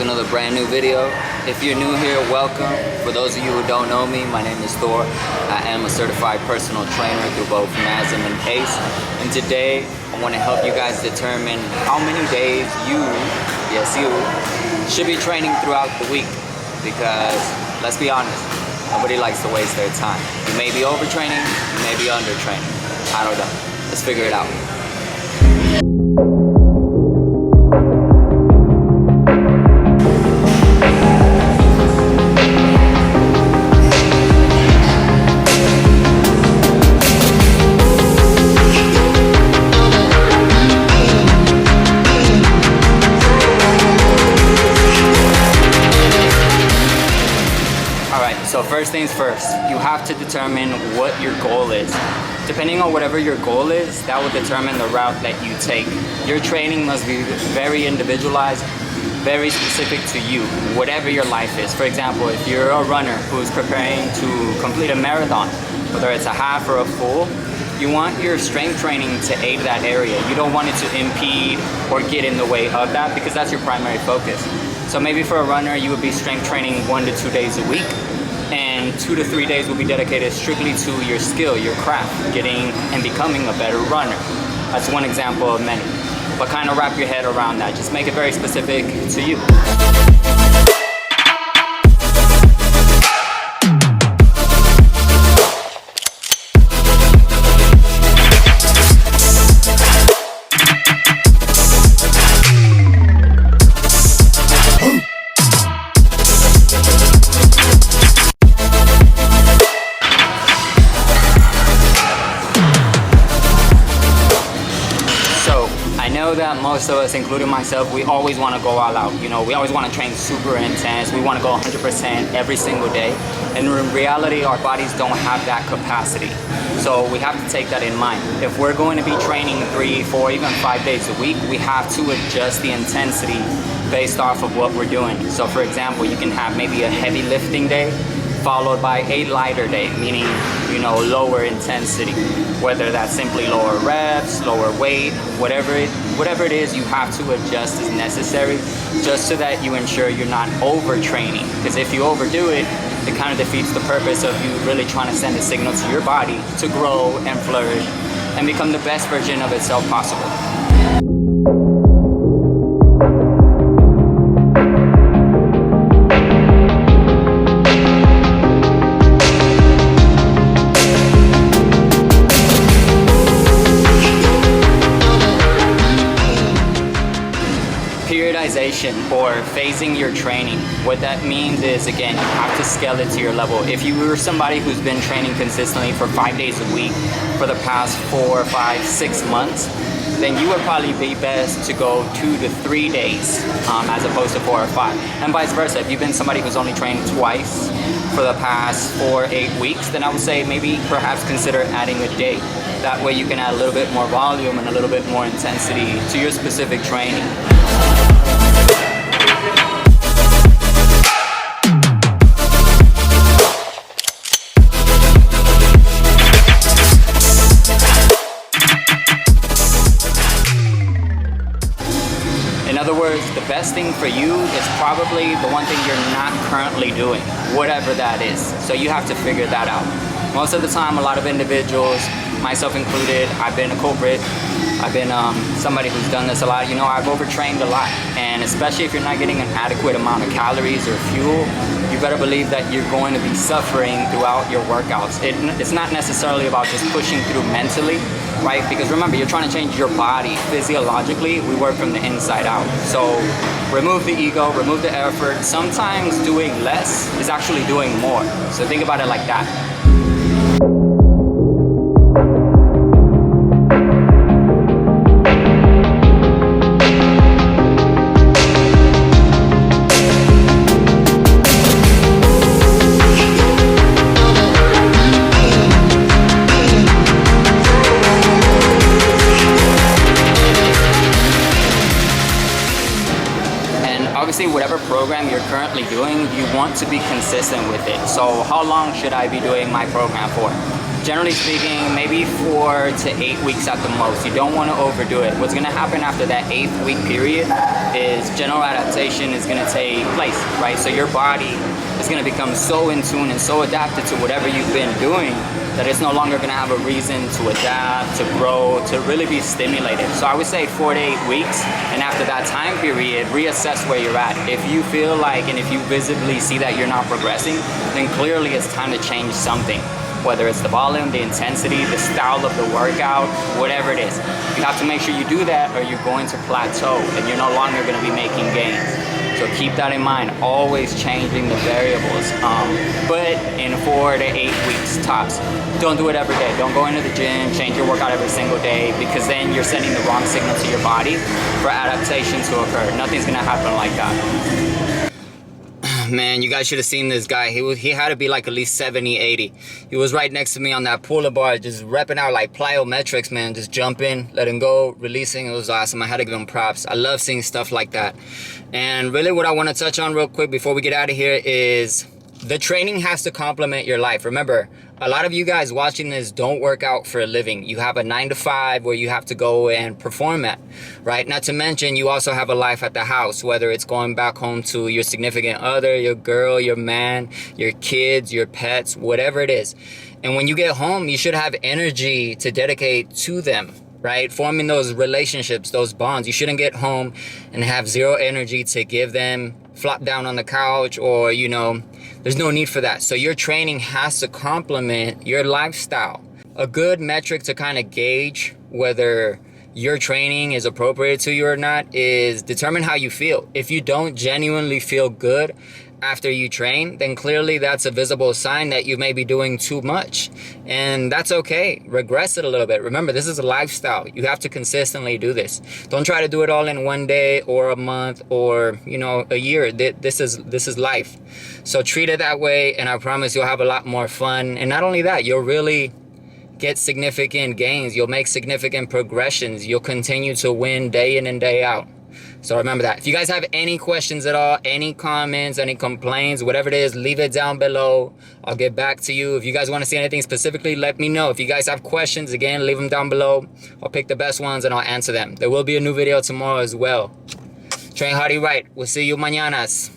to another brand new video. If you're new here, welcome. For those of you who don't know me, my name is Thor. I am a certified personal trainer through both NASM and ACE. And today, I want to help you guys determine how many days you should be training throughout the week. Because, let's be honest, nobody likes to waste their time. You may be overtraining, you may be undertraining. I don't know. Let's figure it out. So first things first, you have to determine what your goal is. Depending on whatever your goal is, that will determine the route that you take. Your training must be very individualized, very specific to you, whatever your life is. For example, if you're a runner who's preparing to complete a marathon, whether it's a half or a full, you want your strength training to aid that area. You don't want it to impede or get in the way of that because that's your primary focus. So maybe for a runner, you would be strength training 1 to 2 days a week. And 2 to 3 days will be dedicated strictly to your skill, your craft, getting and becoming a better runner. That's one example of many. But kind of wrap your head around that. Just make it very specific to you. That most of us, including myself, we always want to go all out. You know, we always want to train super intense. We want to go 100% every single day. And in reality, our bodies don't have that capacity. So we have to take that in mind. If we're going to be training 3, 4, even 5 days a week, we have to adjust the intensity based off of what we're doing. So for example, you can have maybe a heavy lifting day followed by a lighter day, meaning, you know, lower intensity. Whether that's simply lower reps, lower weight, whatever it is, you have to adjust as necessary just so that you ensure you're not overtraining. Because if you overdo it, it kind of defeats the purpose of you really trying to send a signal to your body to grow and flourish and become the best version of itself possible. Or phasing your training. What that means is, again, you have to scale it to your level. If you were somebody who's been training consistently for 5 days a week for the past 4, 5, 6 months, then you would probably be best to go 2 to 3 days as opposed to 4 or 5. And vice versa. If you've been somebody who's only trained twice for the past 4 or 8 weeks, then I would say maybe perhaps consider adding a day. That way you can add a little bit more volume and a little bit more intensity to your specific training. In other words, the best thing for you is probably the one thing you're not currently doing, whatever that is. So you have to figure that out. Most of the time, a lot of individuals, myself included, I've been a culprit. I've been somebody who's done this a lot. You know, I've overtrained a lot. And especially if you're not getting an adequate amount of calories or fuel, you better believe that you're going to be suffering throughout your workouts. It's not necessarily about just pushing through mentally, right? Because remember, you're trying to change your body. Physiologically, we work from the inside out. So remove the ego, remove the effort. Sometimes doing less is actually doing more. So think about it like that. Obviously, whatever program you're currently doing, you want to be consistent with it. So how long should I be doing my program for? Generally speaking, maybe 4 to 8 weeks at the most. You don't want to overdo it. What's going to happen after that 8th week period is general adaptation is going to take place, right? So your body is going to become so in tune and so adapted to whatever you've been doing that it's no longer going to have a reason to adapt, to grow, to really be stimulated. So I would say 4 to 8 weeks, and after that time period, reassess where you're at. If you feel like, and if you visibly see that you're not progressing, then clearly it's time to change something. Whether it's the volume, the intensity, the style of the workout, whatever it is. You have to make sure you do that or you're going to plateau and you're no longer going to be making gains. So keep that in mind, always changing the variables. But in 4 to 8 weeks tops. Don't do it every day. Don't go into the gym, change your workout every single day, because then you're sending the wrong signal to your body for adaptation to occur. Nothing's gonna happen like that. Man, you guys should have seen this guy. He had to be like at least 70, 80. He was right next to me on that pull-up bar, just repping out like plyometrics, man. Just jumping, letting go, releasing. It was awesome. I had to give him props. I love seeing stuff like that. And really what I want to touch on real quick before we get out of here is the training has to complement your life. Remember, a lot of you guys watching this don't work out for a living. You have a 9 to 5 where you have to go and perform at, right? Not to mention you also have a life at the house, whether it's going back home to your significant other, your girl, your man, your kids, your pets, whatever it is. And when you get home, you should have energy to dedicate to them, right? Forming those relationships, those bonds. You shouldn't get home and have zero energy to give them, flop down on the couch, or, you know, there's no need for that. So your training has to complement your lifestyle. A good metric to kind of gauge whether your training is appropriate to you or not is determine how you feel. If you don't genuinely feel good after you train, then clearly that's a visible sign that you may be doing too much. And that's okay. Regress it a little bit. Remember, this is a lifestyle. You have to consistently do this. Don't try to do it all in one day or a month or, you know, a year. This is life. So treat it that way, and I promise you'll have a lot more fun. And not only that, you'll really get significant gains. You'll make significant progressions. You'll continue to win day in and day out. So remember that. If you guys have any questions at all, any comments, any complaints, whatever it is, leave it down below. I'll get back to you. If you guys want to see anything specifically, let me know. If you guys have questions, again, leave them down below. I'll pick the best ones and I'll answer them. There will be a new video tomorrow as well. Train Hardy Right. We'll see you mañanas.